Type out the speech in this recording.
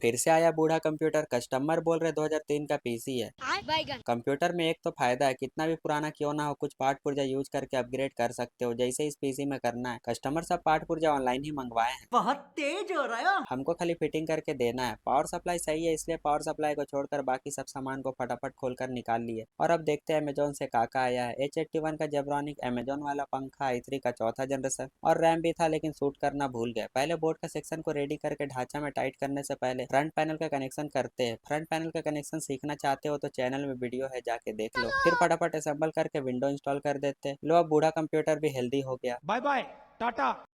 फिर से आया बूढ़ा कंप्यूटर। कस्टमर बोल रहे 2003 का पीसी है। कंप्यूटर में एक तो फायदा है, कितना भी पुराना क्यों ना हो कुछ पार्ट पुर्जा यूज करके अपग्रेड कर सकते हो, जैसे इस पीसी में करना है। कस्टमर सब पार्ट पुर्जा ऑनलाइन ही मंगवाए हैं, बहुत तेज हो रहा है। हमको खाली फिटिंग करके देना है। पावर सप्लाई सही है, इसलिए पावर सप्लाई को छोड़कर बाकी सब सामान को फटाफट खोलकर निकाल लिए। और अब देखते हैं अमेजोन से काका आया है। H81 का जेब्रॉनिक अमेजोन वाला पंखा, i3 का चौथा जनरेशन और रैम भी था, लेकिन शूट करना भूल गए। पहले बोर्ड का सेक्शन को रेडी करके ढांचा में टाइट करने से पहले फ्रंट पैनल का कनेक्शन करते हैं। फ्रंट पैनल का कनेक्शन सीखना चाहते हो तो चैनल में वीडियो है, जाके देख लो। फिर फटाफट असेंबल करके विंडो इंस्टॉल कर देते हैं। लो अब बूढ़ा कंप्यूटर भी हेल्दी हो गया। Bye bye, Tata.